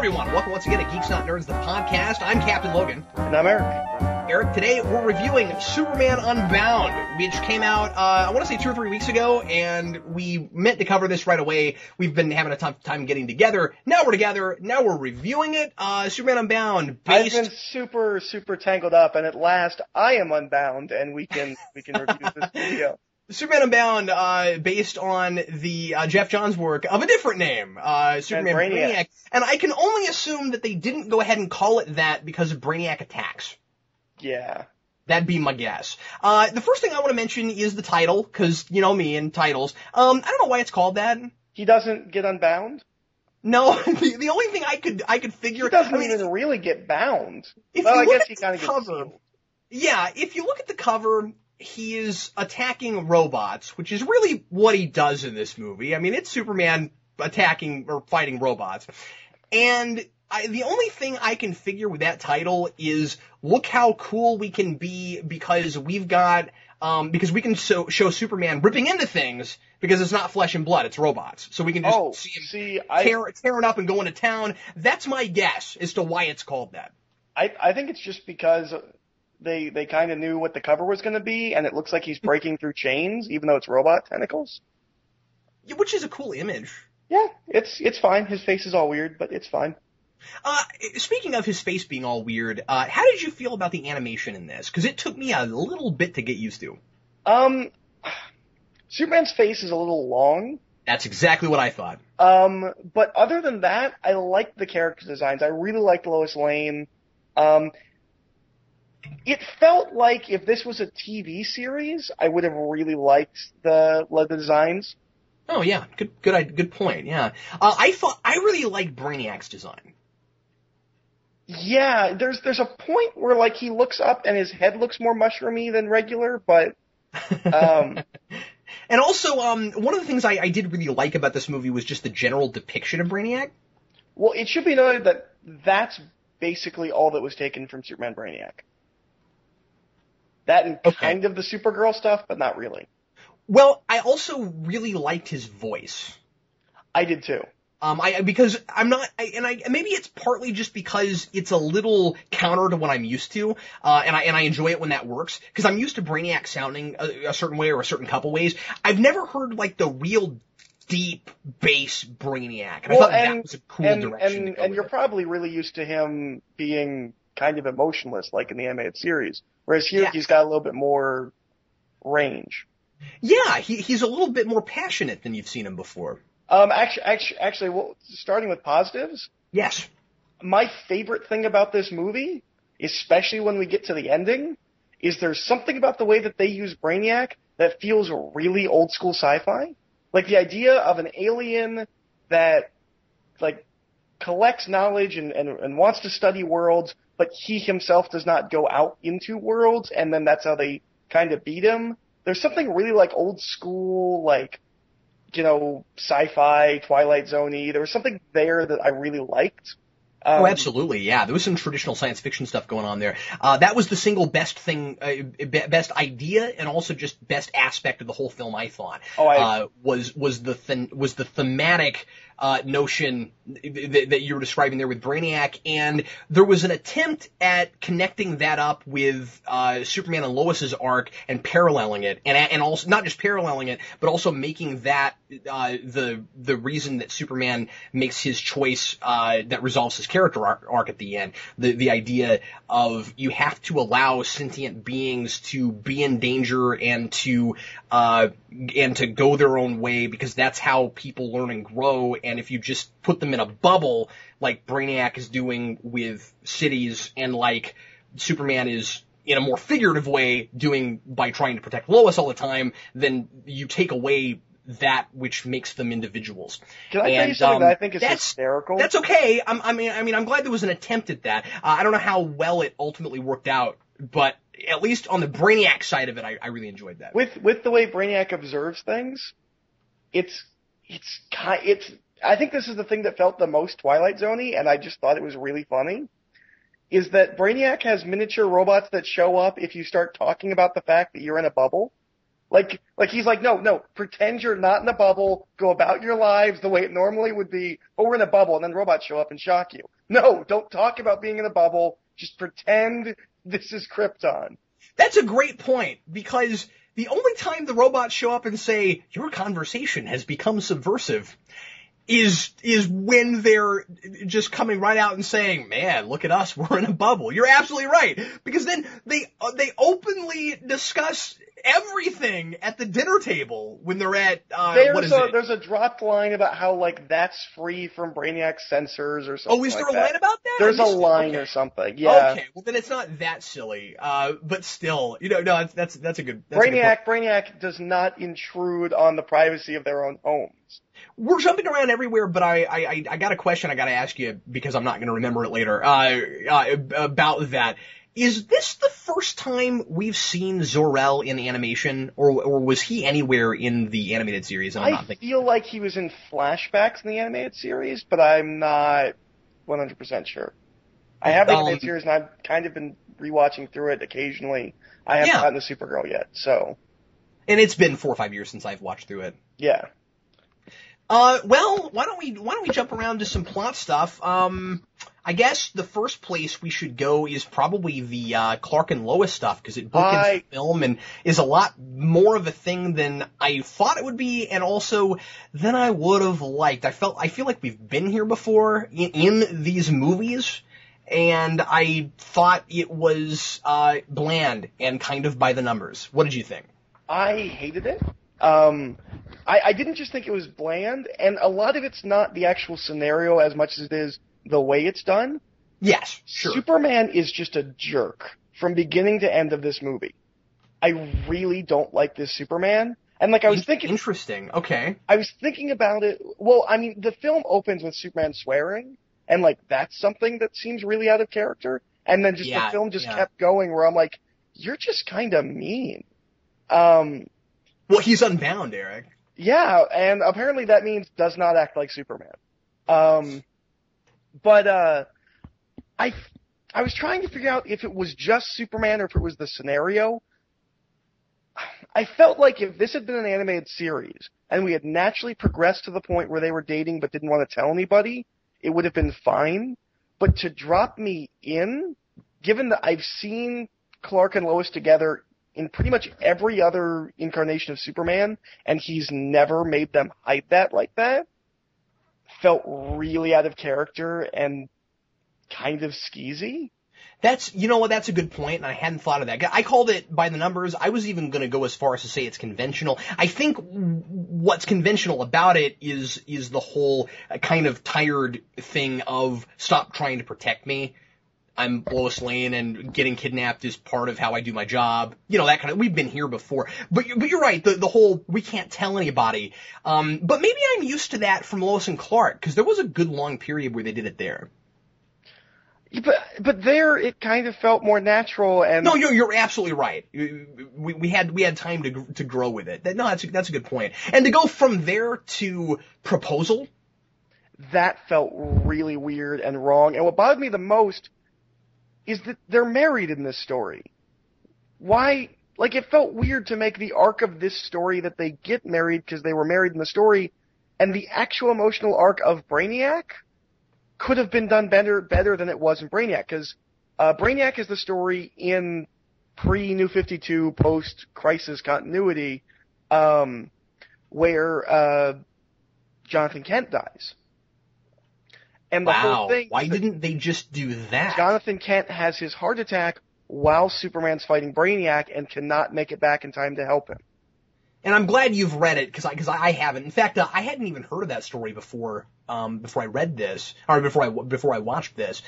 everyone. Welcome once again to Geeks Not Nerds, the podcast. I'm Captain Logan. And I'm Eric. Eric, today we're reviewing Superman Unbound, which came out, I want to say 2 or 3 weeks ago, and we meant to cover this right away. We've been having a tough time getting together. Now we're together. Now we're reviewing it. Superman Unbound, based... I've been super tangled up, and at last I am unbound, and we can review this video. Superman Unbound, based on the Jeff Johns work of a different name, Superman Brainiac. And I can only assume that they didn't go ahead and call it that because of Brainiac attacks. Yeah. That'd be my guess. The first thing I want to mention is the title, because you know me and titles. I don't know why it's called that. He doesn't get unbound? No, the only thing I could figure... He doesn't even really get bound. Well, I guess he kind of gets sealed. Yeah, if you look at the cover... He is attacking robots, which is really what he does in this movie. I mean, it's Superman attacking or fighting robots. And the only thing I can figure with that title is look how cool we can be because we've got, because we can show Superman ripping into things because it's not flesh and blood, it's robots. So we can just see him tearing up and going to town. That's my guess as to why it's called that. I think it's just because... They kind of knew what the cover was going to be, and it looks like he's breaking through chains, even though it's robot tentacles. Yeah, which is a cool image. Yeah, it's fine. His face is all weird, but it's fine. Speaking of his face being all weird, how did you feel about the animation in this? Because it took me a little bit to get used to. Superman's face is a little long. That's exactly what I thought. But other than that, I liked the character designs. I really liked Lois Lane. It felt like if this was a TV series, I would have really liked the designs. Oh yeah, good point. Yeah, I really liked Brainiac's design. Yeah, there's a point where like he looks up and his head looks more mushroomy than regular, but. And also, one of the things I did really like about this movie was just the general depiction of Brainiac. Well, it should be noted that that's basically all that was taken from Superman Brainiac. That and kind of the Supergirl stuff, but not really. Well, I also really liked his voice. I did too. Because I'm not, maybe it's partly just because it's a little counter to what I'm used to, and I enjoy it when that works, because I'm used to Brainiac sounding a certain way or a certain couple ways. I've never heard like the real deep bass Brainiac, and I thought that was a cool direction. And you're probably really used to him being kind of emotionless, like in the animated series. Whereas here, he's got a little bit more range. Yeah, he's a little bit more passionate than you've seen him before. Actually, well, starting with positives. Yes. My favorite thing about this movie, especially when we get to the ending, is there's something about the way that they use Brainiac that feels really old school sci-fi. Like the idea of an alien that, like, collects knowledge and wants to study worlds, but he himself does not go out into worlds, and then that's how they kind of beat him. There's something really like old school, like, you know, sci-fi, Twilight Zone-y. There was something there that I really liked. Oh, absolutely, yeah. There was some traditional science fiction stuff going on there. That was the single best thing, best idea, and also just best aspect of the whole film, I thought. Was the thematic notion that you were describing there with Brainiac, and there was an attempt at connecting that up with Superman and Lois's arc and paralleling it, and also not just paralleling it, but also making that the reason that Superman makes his choice that resolves his character arc at the end. The idea of you have to allow sentient beings to be in danger and to go their own way, because that's how people learn and grow. And if you just put them in a bubble, like Brainiac is doing with cities, and like Superman is in a more figurative way doing by trying to protect Lois all the time, then you take away that which makes them individuals. Can I tell you something that I think is hysterical? That's okay. I mean, I'm glad there was an attempt at that. I don't know how well it ultimately worked out, but at least on the Brainiac side of it, I really enjoyed that. With the way Brainiac observes things, I think this is the thing that felt the most Twilight Zone-y, and I just thought it was really funny, is that Brainiac has miniature robots that show up if you start talking about the fact that you're in a bubble. Like he's like, no, pretend you're not in a bubble, go about your lives the way it normally would be, but we're in a bubble, and then robots show up and shock you. No, don't talk about being in a bubble, just pretend this is Krypton. That's a great point, because the only time the robots show up and say, your conversation has become subversive, is when they're just coming right out and saying, man, look at us, we're in a bubble. You're absolutely right. Because then they openly discuss everything at the dinner table when they're at, There's a dropped line about how, like, that's free from Brainiac sensors or something. Oh, is there a line about that? There's a line or something, yeah. Okay, well then it's not that silly. But still, no, that's a good, Brainiac does not intrude on the privacy of their own homes. We're jumping around everywhere, but I got a question I got to ask you because I'm not going to remember it later. About that, is this the first time we've seen Zor-El in animation, or was he anywhere in the animated series? I feel like he was in flashbacks in the animated series, but I'm not 100% sure. I have the animated series, and I've kind of been rewatching through it occasionally. I haven't gotten to Supergirl yet, so. And it's been 4 or 5 years since I've watched through it. Yeah. Well, why don't we jump around to some plot stuff? I guess the first place we should go is probably the Clark and Lois stuff, because it bookends the film and is a lot more of a thing than I thought it would be, and also than I would have liked. I feel like we've been here before in these movies, and I thought it was bland and kind of by the numbers. What did you think? I hated it. I didn't just think it was bland, and a lot of it's not the actual scenario as much as it is the way it's done. Yes, sure. Superman is just a jerk from beginning to end of this movie. I really don't like this Superman. And like I was thinking... Interesting, okay. I was thinking about it... Well, I mean, the film opens with Superman swearing, and like that's something that seems really out of character. And then just the film just kept going where I'm like, you're just kind of mean. Well, he's unbound, Eric. Yeah, and apparently that means does not act like Superman. But I was trying to figure out if it was just Superman or if it was the scenario. I felt like if this had been an animated series and we had naturally progressed to the point where they were dating but didn't want to tell anybody, it would have been fine. But to drop me in, given that I've seen Clark and Lois together in pretty much every other incarnation of Superman, and he's never made them hide that like that, felt really out of character and kind of skeezy. That's a good point, and I hadn't thought of that. I called it by the numbers. I was even going to go as far as to say it's conventional. I think what's conventional about it is the whole kind of tired thing of stop trying to protect me. I'm Lois Lane, and getting kidnapped is part of how I do my job. That kind of, we've been here before. But you're right, the whole, we can't tell anybody. But maybe I'm used to that from Lois and Clark, because there was a good long period where they did it there. But there, it kind of felt more natural and... No, you're absolutely right. We had time to grow with it. No, that's a good point. And to go from there to proposal? That felt really weird and wrong. And what bothered me the most is that they're married in this story. Why? Like, it felt weird to make the arc of this story that they get married because they were married in the story, and the actual emotional arc of Brainiac could have been done better than it was in Brainiac, because Brainiac is the story in pre-New 52, post-Crisis continuity, where Jonathan Kent dies. And the whole thing, why didn't they just do that? Jonathan Kent has his heart attack while Superman's fighting Brainiac and cannot make it back in time to help him. And I'm glad you've read it, because I haven't. In fact, I hadn't even heard of that story before I read this, or before I watched this.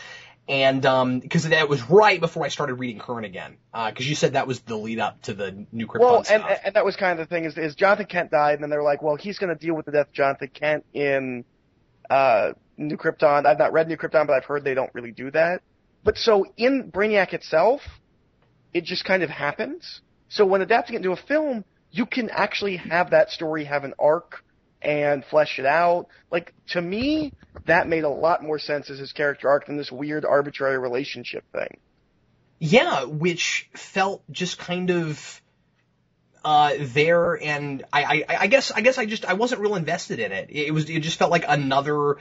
And because that was right before I started reading Current again, because you said that was the lead up to the New Krypton stuff. Well, and that was kind of the thing, is Jonathan Kent died, and then they're like, well, he's going to deal with the death of Jonathan Kent in New Krypton. I've not read New Krypton, but I've heard they don't really do that. But so in Brainiac itself, it just kind of happens. So when adapting it into a film, you can actually have that story have an arc and flesh it out. Like, to me, that made a lot more sense as his character arc than this weird arbitrary relationship thing. Yeah, which felt just kind of there, and I guess I wasn't real invested in it. It just felt like another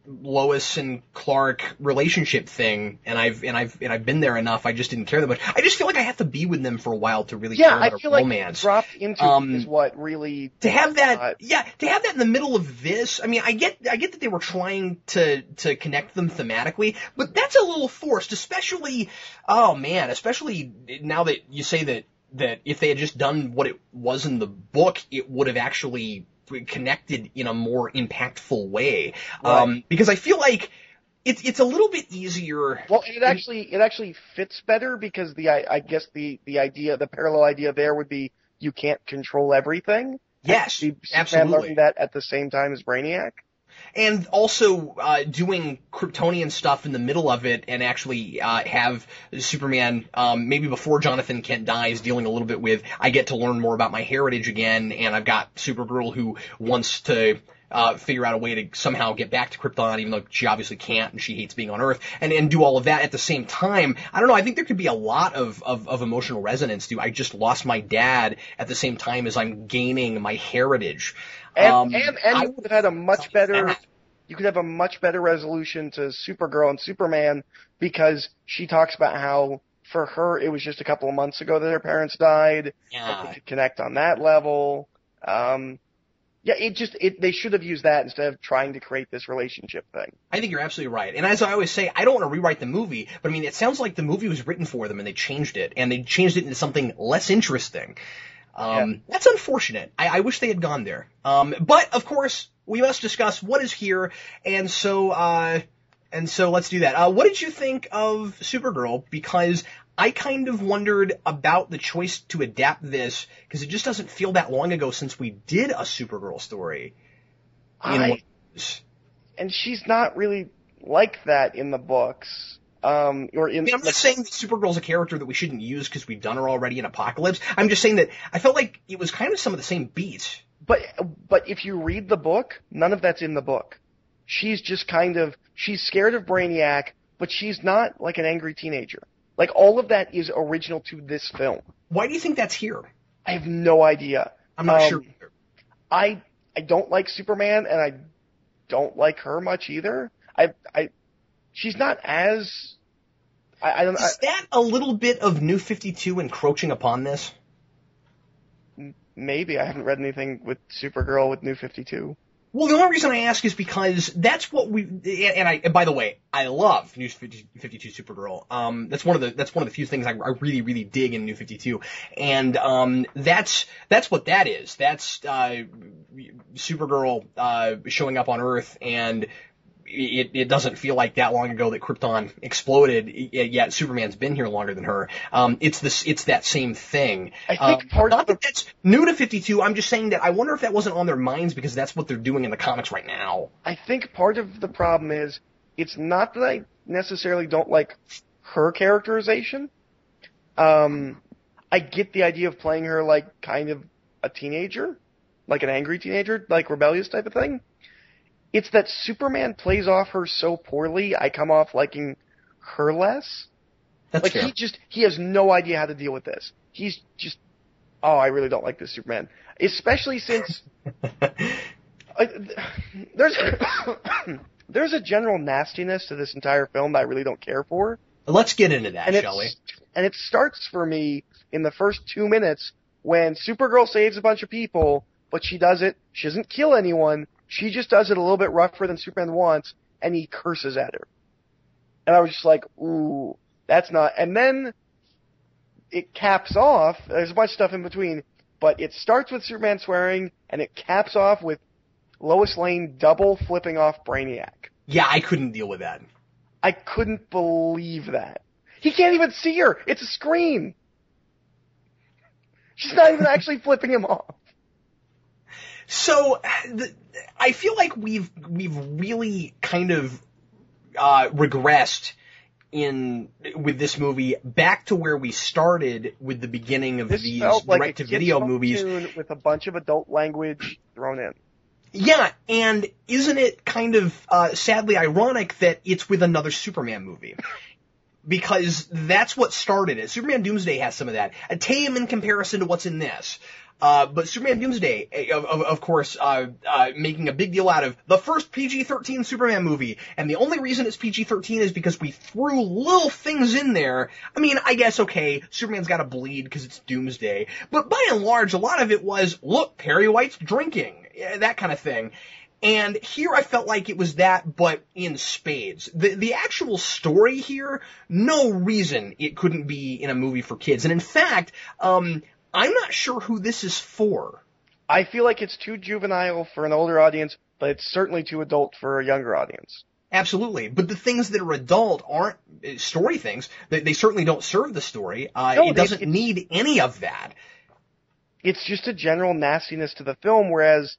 Lois and Clark relationship thing, and I've been there enough. I just didn't care that much. I just feel like I have to be with them for a while to really care about a romance. Like dropped into is what really to have that. To have that in the middle of this. I mean, I get that they were trying to connect them thematically, but that's a little forced, especially now that you say that if they had just done what it was in the book, it would have actually connected in a more impactful way. Right. Because I feel like it's a little bit easier. Well, it actually fits better because I guess the parallel idea there would be you can't control everything. Yes, absolutely. Superman learning that at the same time as Brainiac. And also doing Kryptonian stuff in the middle of it, and actually have Superman, maybe before Jonathan Kent dies, dealing a little bit with, I get to learn more about my heritage again, and I've got Supergirl who wants to figure out a way to somehow get back to Krypton, even though she obviously can't, and she hates being on Earth, and do all of that at the same time. I don't know, I think there could be a lot of emotional resonance to I just lost my dad at the same time as I'm gaining my heritage. And you could have had a much better, resolution to Supergirl and Superman, because she talks about how for her it was just a couple of months ago that her parents died. Yeah. They could connect on that level. They should have used that instead of trying to create this relationship thing. I think you're absolutely right. And as I always say, I don't want to rewrite the movie, but I mean, it sounds like the movie was written for them and they changed it into something less interesting. That's unfortunate. I wish they had gone there. But of course, we must discuss what is here, and so let's do that. What did you think of Supergirl? Because I kind of wondered about the choice to adapt this, because it just doesn't feel that long ago since we did a Supergirl story. And she's not really like that in the books. I'm not saying that Supergirl's a character that we shouldn't use because we've done her already in Apocalypse. I'm just saying that I felt like it was kind of some of the same beats. But if you read the book, none of that's in the book. She's just she's scared of Brainiac, but she's not like an angry teenager. Like, all of that is original to this film. Why do you think that's here? I have no idea. I'm not sure either. I don't like Superman, and I don't like her much either. She's not as... Is that a little bit of New 52 encroaching upon this? Maybe. I haven't read anything with Supergirl with New 52. Well, the only reason I ask is because that's what and by the way, I love New 52 Supergirl. That's one of the few things I really, really dig in New 52. And, that's what that is. That's, Supergirl, showing up on Earth, and it doesn't feel like that long ago that Krypton exploded, yet Superman's been here longer than her. It's that same thing. I think that's new to 52. I'm just saying that I wonder if that wasn't on their minds because that's what they're doing in the comics right now. I think part of the problem is it's not that I necessarily don't like her characterization. I get the idea of playing her like kind of a teenager, like an angry teenager, like rebellious type of thing. It's that Superman plays off her so poorly, I come off liking her less. That's fair. He has no idea how to deal with this. He's just, I really don't like this Superman. Especially since, there's a general nastiness to this entire film that I really don't care for. Let's get into that, shall we? And it starts for me in the first 2 minutes when Supergirl saves a bunch of people, but she doesn't kill anyone. She just does it a little bit rougher than Superman wants, and he curses at her. And I was just like, ooh, that's not... And then it caps off. There's a bunch of stuff in between, but it starts with Superman swearing, and it caps off with Lois Lane double flipping off Brainiac. Yeah, I couldn't deal with that. I couldn't believe that. He can't even see her. It's a screen. She's not even actually flipping him off. So, I feel like we've really kind of regressed with this movie back to where we started with the beginning of these direct-to-video movies. With a bunch of adult language thrown in. Yeah, and isn't it kind of sadly ironic that it's with another Superman movie? Because that's what started it. Superman Doomsday has some of that. A tame in comparison to what's in this. But Superman Doomsday, of course, making a big deal out of the first PG-13 Superman movie. And the only reason it's PG-13 is because we threw little things in there. I mean, I guess, okay, Superman's gotta bleed because it's Doomsday. But by and large, a lot of it was, look, Perry White's drinking. That kind of thing. And here I felt like it was that, but in spades. The actual story here, no reason it couldn't be in a movie for kids. And in fact, I'm not sure who this is for. I feel like it's too juvenile for an older audience, but it's certainly too adult for a younger audience. Absolutely. But the things that are adult aren't story things. They certainly don't serve the story. No, it doesn't need any of that. It's just a general nastiness to the film, whereas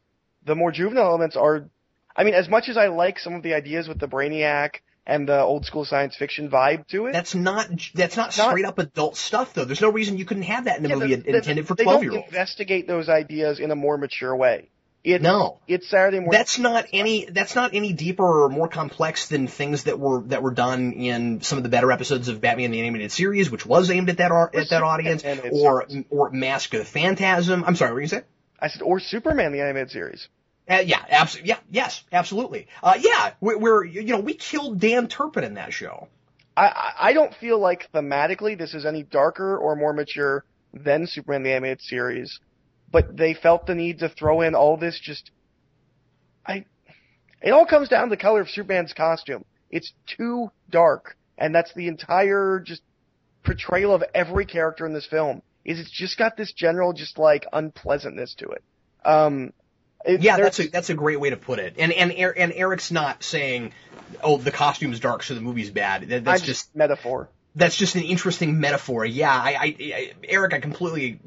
the more juvenile elements are, I mean, as much as I like some of the ideas with the Brainiac and the old school science fiction vibe to it. That's not straight up adult stuff, though. There's no reason you couldn't have that in a movie intended for 12-year-olds. They don't investigate those ideas in a more mature way. No. It's Saturday morning. That's not any deeper or more complex than things that were done in some of the better episodes of Batman the Animated Series, which was aimed at that audience, or Mask of the Phantasm. I'm sorry, what were you saying? I said, or Superman the Animated Series. Yes, absolutely. We killed Dan Turpin in that show. I don't feel like thematically this is any darker or more mature than Superman the Animated Series, but they felt the need to throw in all this it all comes down to the color of Superman's costume. It's too dark, and that's the entire just portrayal of every character in this film. It's just got this general unpleasantness to it. That's a great way to put it. And Eric's not saying, oh, the costume's dark, so the movie's bad. That's just metaphor. That's just an interesting metaphor. Yeah, Eric, I completely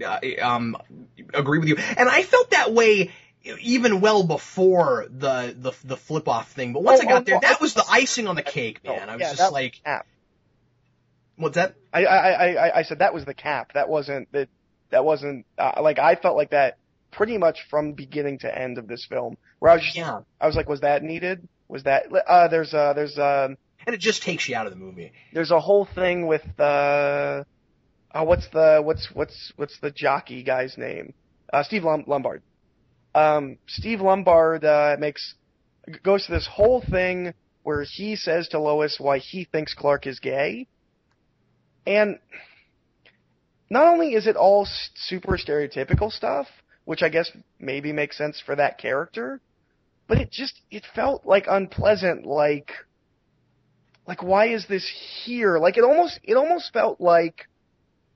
agree with you. And I felt that way even well before the flip off thing. But once I got there, that was the icing on the cake, man. I was just like, what's that? I said that was the cap. That wasn't I felt like that pretty much from beginning to end of this film, where I was like, was that needed? Was that, and it just takes you out of the movie. There's a whole thing with what's the jockey guy's name? Steve Lombard. Steve Lombard, goes to this whole thing where he says to Lois why he thinks Clark is gay. And not only is it all super stereotypical stuff, which I guess maybe makes sense for that character, but it felt unpleasant, like why is this here? It almost felt like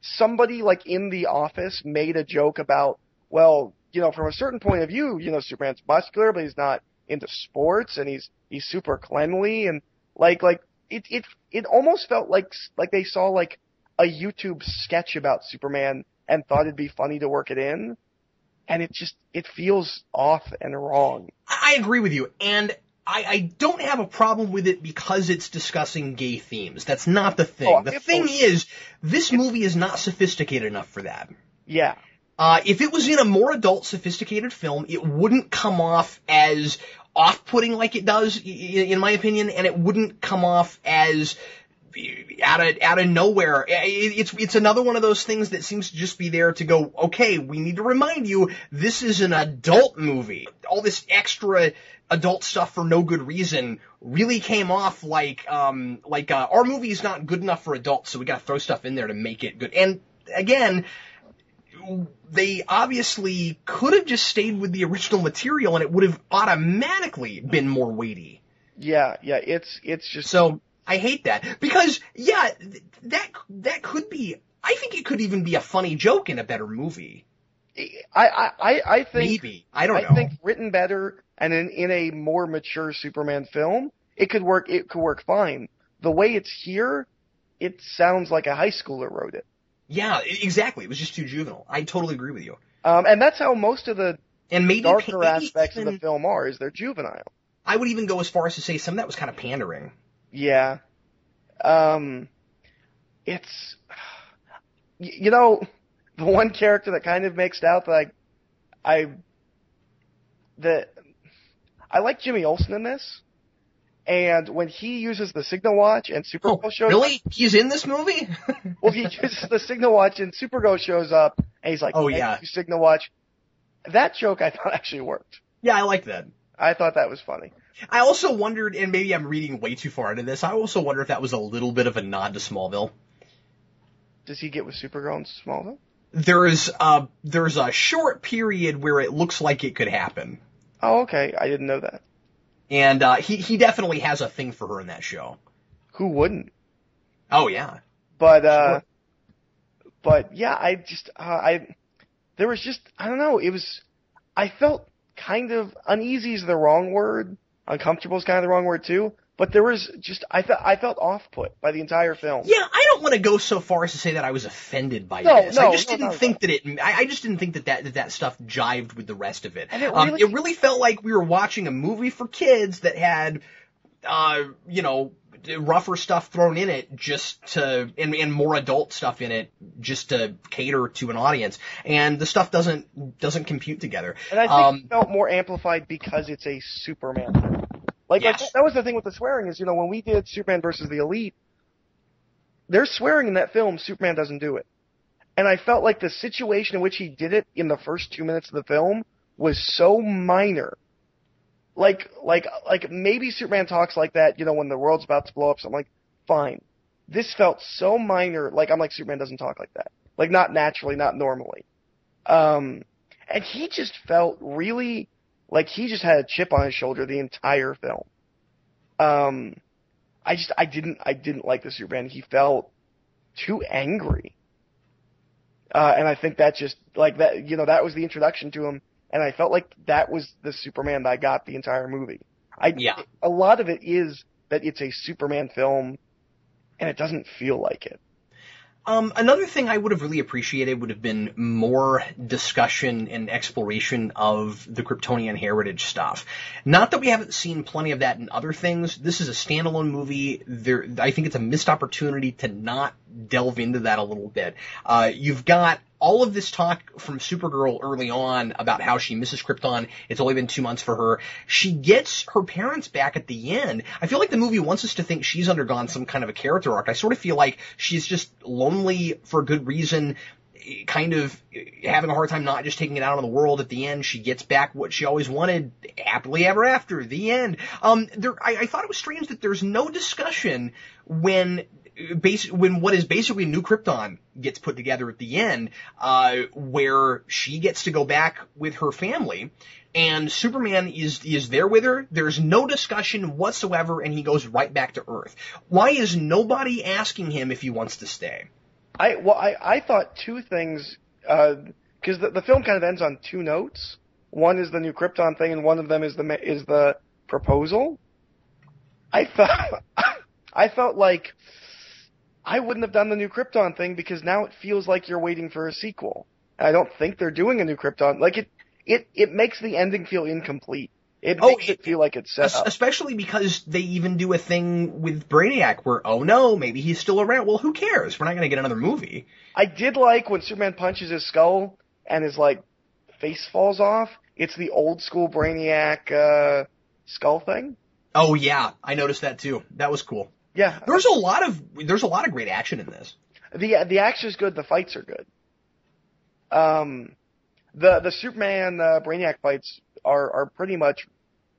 somebody in the office made a joke about, well, from a certain point of view, Superman's muscular, but he's not into sports, and he's super cleanly, and it almost felt like they saw a YouTube sketch about Superman and thought it'd be funny to work it in. And it feels off and wrong. I agree with you. And I don't have a problem with it because it's discussing gay themes. That's not the thing. The thing is, this movie is not sophisticated enough for that. Yeah. If it was in a more adult, sophisticated film, it wouldn't come off as off-putting like it does, in my opinion, and it wouldn't come off as out of nowhere. It's another one of those things that seems to just be there to go, okay, we need to remind you, this is an adult movie. All this extra adult stuff for no good reason really came off like our movie is not good enough for adults, so we gotta throw stuff in there to make it good. And again, they obviously could have just stayed with the original material and it would have automatically been more weighty. Yeah, it's just so. I hate that because, that could be, I think it could even be a funny joke in a better movie. I think, maybe. I don't know. I think written better and in a more mature Superman film, it could work fine. The way it's here, it sounds like a high schooler wrote it. Yeah, exactly. It was just too juvenile. I totally agree with you. And that's how most of the darker aspects of the film are, is they're juvenile. I would even go as far as to say some of that was kind of pandering. Yeah. It's, the one character that kind of makes out that I like Jimmy Olsen in this. And when he uses the Signal Watch and Supergirl shows up. Really? He's in this movie? Well, he uses the Signal Watch and Supergirl shows up and he's like, oh yeah, Signal Watch. That joke I thought actually worked. Yeah, I like that. I thought that was funny. I also wondered, and maybe I'm reading way too far into this, I also wonder if that was a little bit of a nod to Smallville. Does he get with Supergirl in Smallville? There's a short period where it looks like it could happen. Oh, okay. I didn't know that. And he definitely has a thing for her in that show. Who wouldn't? Oh yeah. But Sure. but yeah, there was just, I don't know, I felt kind of, uneasy is the wrong word, uncomfortable is kind of the wrong word too, but there was just, I felt off-put by the entire film. Yeah, I don't want to go so far as to say that I was offended by this. I just didn't think that stuff jived with the rest of it. And it really felt like we were watching a movie for kids that had, rougher stuff thrown in it and more adult stuff in it just to cater to an audience. And the stuff doesn't compute together. And I think it felt more amplified because it's a Superman film. Yes. That was the thing with the swearing is, when we did Superman versus the Elite, there's swearing in that film, Superman doesn't do it. And I felt like the situation in which he did it in the first 2 minutes of the film was so minor. Like maybe Superman talks like that, when the world's about to blow up, so I'm like, fine. This felt so minor, I'm like, Superman doesn't talk like that. Not naturally, not normally. And he just felt really like he just had a chip on his shoulder the entire film. I didn't like the Superman. He felt too angry. And I think that just, that was the introduction to him. And I felt like that was the Superman that I got the entire movie. A lot of it is that it's a Superman film, and it doesn't feel like it. Another thing I would have really appreciated would have been more discussion and exploration of the Kryptonian heritage stuff. Not that we haven't seen plenty of that in other things. This is a standalone movie. I think it's a missed opportunity to not delve into that a little bit. You've got all of this talk from Supergirl early on about how she misses Krypton. It's only been 2 months for her. She gets her parents back at the end. I feel like the movie wants us to think she's undergone some kind of a character arc. I sort of feel like she's just lonely for a good reason, kind of having a hard time not just taking it out on the world. At the end, she gets back what she always wanted, happily ever after, the end. I thought it was strange that there's no discussion when what is basically New Krypton gets put together at the end, where she gets to go back with her family, and Superman is there with her. There's no discussion whatsoever, and he goes right back to Earth. Why is nobody asking him if he wants to stay? I thought two things, because the film kind of ends on two notes. One is the New Krypton thing, and one of them is the proposal. I felt like I wouldn't have done the New Krypton thing because now it feels like you're waiting for a sequel. And I don't think they're doing a New Krypton. It makes the ending feel incomplete. It makes it feel like it's set up. Especially because they even do a thing with Brainiac where, oh no, maybe he's still around. Well, who cares? We're not going to get another movie. I did like when Superman punches his skull and his, face falls off. It's the old school Brainiac, skull thing. Oh yeah, I noticed that too. That was cool. Yeah. There's a lot of great action in this. The action's good, the fights are good. The Superman, Brainiac fights are pretty much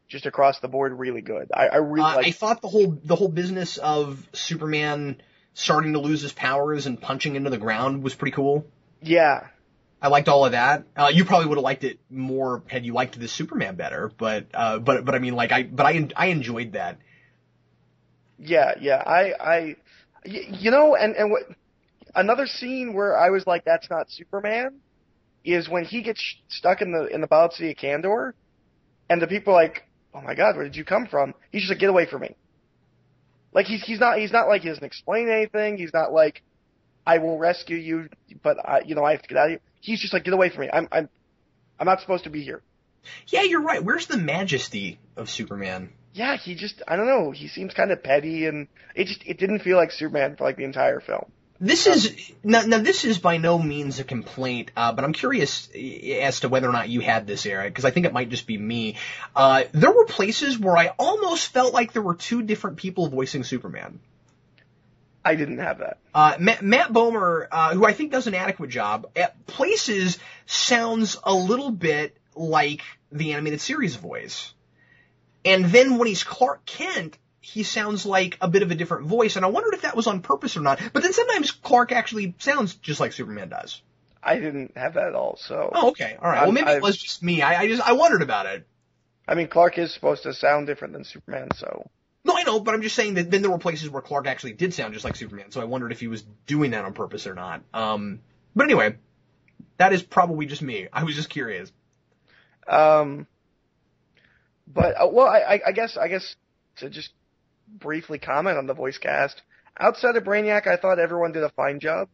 just across the board really good. I really like. I thought the whole business of Superman starting to lose his powers and punching into the ground was pretty cool. Yeah. I liked all of that. You probably would have liked it more had you liked the Superman better, but I mean, I enjoyed that. Yeah. And what, another scene where I was like, that's not Superman, is when he gets stuck in the bowed sea of Kandor, and the people are like, oh my god, where did you come from? He's just like, get away from me. He's not like he doesn't explain anything. He's not like, I will rescue you, but I have to get out of here. He's just like, get away from me. I'm not supposed to be here. Yeah, you're right. Where's the majesty of Superman? Yeah, I don't know. He seems kind of petty, and it didn't feel like Superman for the entire film. This is by no means a complaint, but I'm curious as to whether or not you had this, Eric, because I think it might just be me. There were places where I almost felt like there were two different people voicing Superman. I didn't have that. Matt Bomer, who I think does an adequate job, at places sounds a little bit like the animated series voice. And then when he's Clark Kent, he sounds like a bit of a different voice, and I wondered if that was on purpose or not. But then sometimes Clark actually sounds just like Superman does. I didn't have that at all, so... Oh, okay. All right. Well, maybe it was just me. I wondered about it. I mean, Clark is supposed to sound different than Superman, so... No, I know, but I'm just saying that then there were places where Clark actually did sound just like Superman, so I wondered if he was doing that on purpose or not. But anyway, that is probably just me. I was just curious. But, well, I guess to just briefly comment on the voice cast, outside of Brainiac, I thought everyone did a fine job.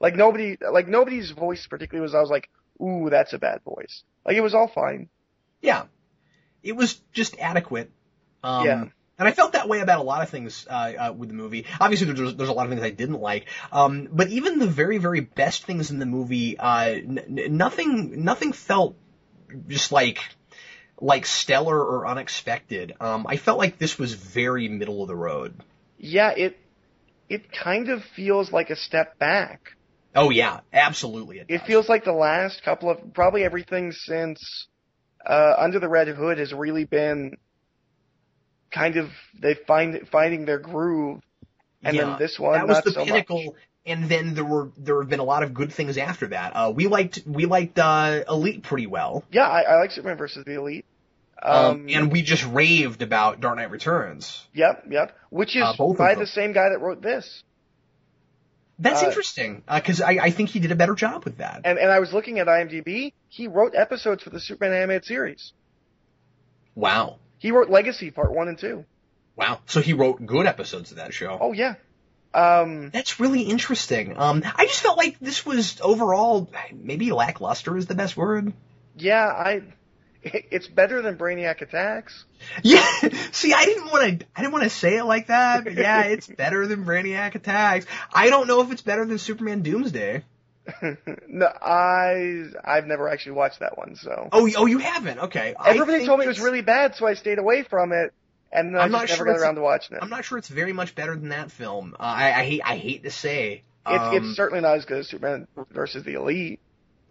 Nobody's voice particularly was, I was like, ooh, that's a bad voice. Like, it was all fine. Yeah. It was just adequate. Yeah. And I felt that way about a lot of things with the movie. Obviously, there's a lot of things I didn't like. But even the very, very best things in the movie, nothing felt just like stellar or unexpected. I felt like this was very middle of the road. Yeah, it kind of feels like a step back. Oh yeah, absolutely. It feels like the last couple of, probably everything since Under the Red Hood has really been kind of, finding their groove, and then this one, that was not the so pinnacle. Much. And then there have been a lot of good things after that. We liked Elite pretty well. Yeah, I like Superman versus the Elite. And we just raved about Dark Knight Returns. Yep. Which is by the same guy that wrote this. That's interesting, because I think he did a better job with that. And I was looking at IMDb. He wrote episodes for the Superman animated series. Wow. He wrote Legacy Part 1 and 2. Wow. So he wrote good episodes of that show. Oh, yeah. That's really interesting. I just felt like this was overall, maybe lackluster is the best word. Yeah, it's better than Brainiac Attacks. Yeah, see, I didn't want to say it like that, but yeah, it's better than Brainiac Attacks. I don't know if it's better than Superman Doomsday. No, I've never actually watched that one, so. Oh, you haven't? Okay. Everybody told me it was really bad, so I stayed away from it, and I just never got around to watching it. I'm not sure it's very much better than that film. I hate to say. It's certainly not as good as Superman versus the Elite.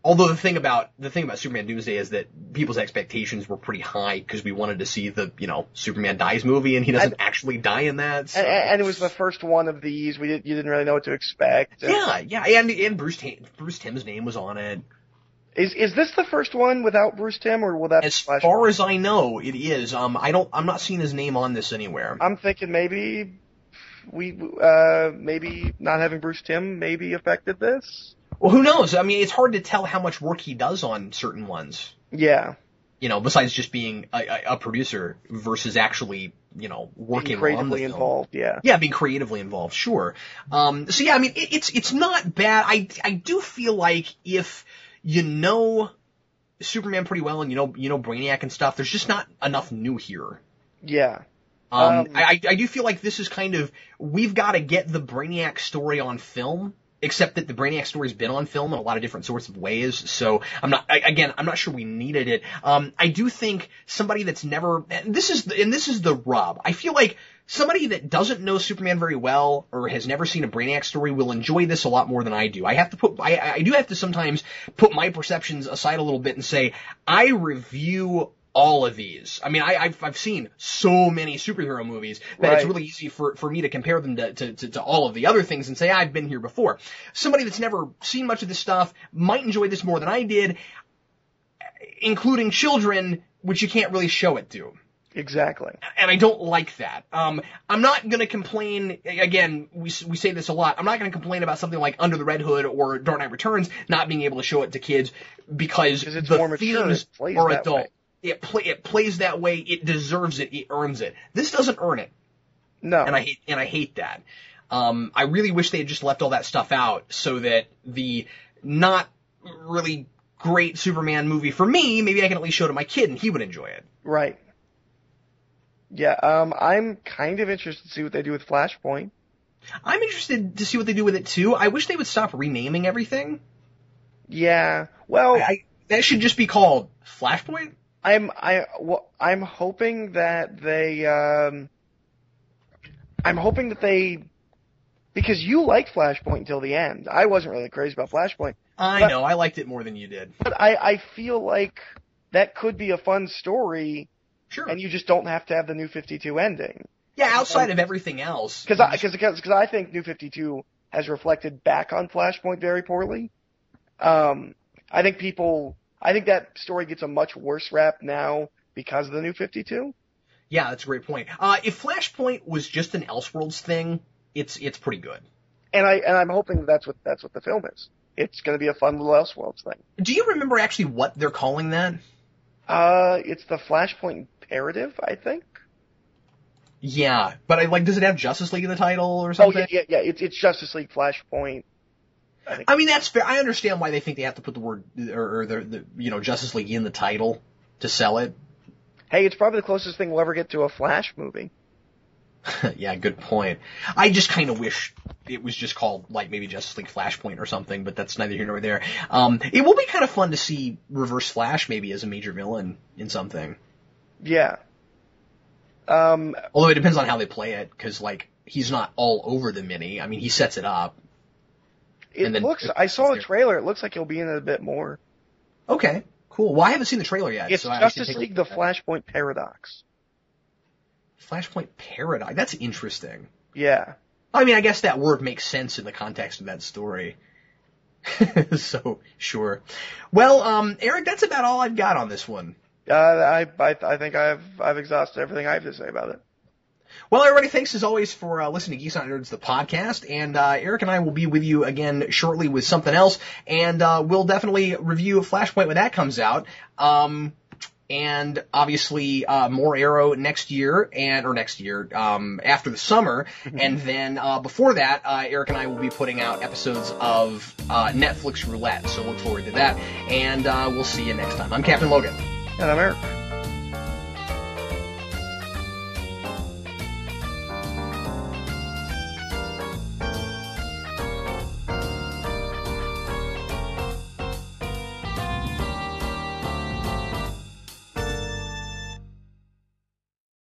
Although the thing about Superman Doomsday is that people's expectations were pretty high because we wanted to see the, Superman dies movie, and he doesn't actually die in that. So. And it was the first one of these. You didn't really know what to expect. Yeah, and Bruce Timm's name was on it. Is this the first one without Bruce Timm, or will that? As far as I know, it is. I'm not seeing his name on this anywhere. I'm thinking maybe maybe not having Bruce Timm maybe affected this. Well, who knows? I mean, it's hard to tell how much work he does on certain ones. Yeah. Besides just being a producer versus actually, working being creatively on the film. involved, yeah. Yeah, being creatively involved, sure. So yeah, I mean, it's not bad. I do feel like if you know Superman pretty well and you know Brainiac and stuff, there's just not enough new here. Yeah. I do feel like this is kind of, we've got to get the Brainiac story on film. Except that the Brainiac story's been on film in a lot of different sorts of ways, so I'm not sure we needed it. I do think somebody that's never, this is the rub. I feel like somebody that doesn't know Superman very well or has never seen a Brainiac story will enjoy this a lot more than I do. I do have to sometimes put my perceptions aside a little bit and say, I review all of these. I mean, I've seen so many superhero movies that It's really easy for me to compare them to all of the other things and say, I've been here before. Somebody that's never seen much of this stuff might enjoy this more than I did, including children, which you can't really show it to. Exactly. And I don't like that. I'm not gonna complain, again, we say this a lot, I'm not gonna complain about something like Under the Red Hood or Dark Knight Returns not being able to show it to kids because the themes are adult. It plays that way. It deserves it. It earns it. This doesn't earn it. No. And I hate that. I really wish they had just left all that stuff out so that the not really great Superman movie for me, maybe I can at least show to my kid and he would enjoy it. Right. Yeah. I'm kind of interested to see what they do with Flashpoint. I'm interested to see what they do with it too. I wish they would stop renaming everything. Yeah. Well, that should just be called Flashpoint. I'm hoping that they Because you liked Flashpoint until the end. I wasn't really crazy about Flashpoint. I know, I liked it more than you did. But I feel like that could be a fun story. Sure. And you just don't have to have the New 52 ending. Yeah, outside of everything else. Because I think New 52 has reflected back on Flashpoint very poorly. I think that story gets a much worse rap now because of the New 52. Yeah, that's a great point. If Flashpoint was just an Elseworlds thing, it's pretty good. And I'm hoping that's what the film is. It's going to be a fun little Elseworlds thing. Do you remember actually what they're calling that? It's the Flashpoint Imperative, I think. Yeah, but does it have Justice League in the title or something? Oh yeah. It's Justice League Flashpoint. I mean, that's fair. I understand why they think they have to put the word or the Justice League in the title to sell it. Hey, it's probably the closest thing we'll ever get to a Flash movie. Yeah, good point. I just kind of wish it was just called, maybe Justice League Flashpoint or something, but that's neither here nor there. It will be kind of fun to see Reverse Flash maybe as a major villain in something. Yeah. Although it depends on how they play it, because, he's not all over the mini. I mean, he sets it up. I saw a trailer. It looks like he'll be in it a bit more. Okay, cool. Well, I haven't seen the trailer yet. It's Justice League, the Flashpoint Paradox. Flashpoint Paradox. That's interesting. Yeah. I mean, I guess that word makes sense in the context of that story. So, sure. Well, Eric, that's about all I've got on this one. I think I've exhausted everything I have to say about it. Well, everybody, thanks as always for listening to Geeks Not Nerds, the podcast. And Eric and I will be with you again shortly with something else. And we'll definitely review Flashpoint when that comes out. And obviously more Arrow next year, after the summer. And then before that, Eric and I will be putting out episodes of Netflix Roulette. So look forward to that. And we'll see you next time. I'm Captain Logan. And I'm Eric.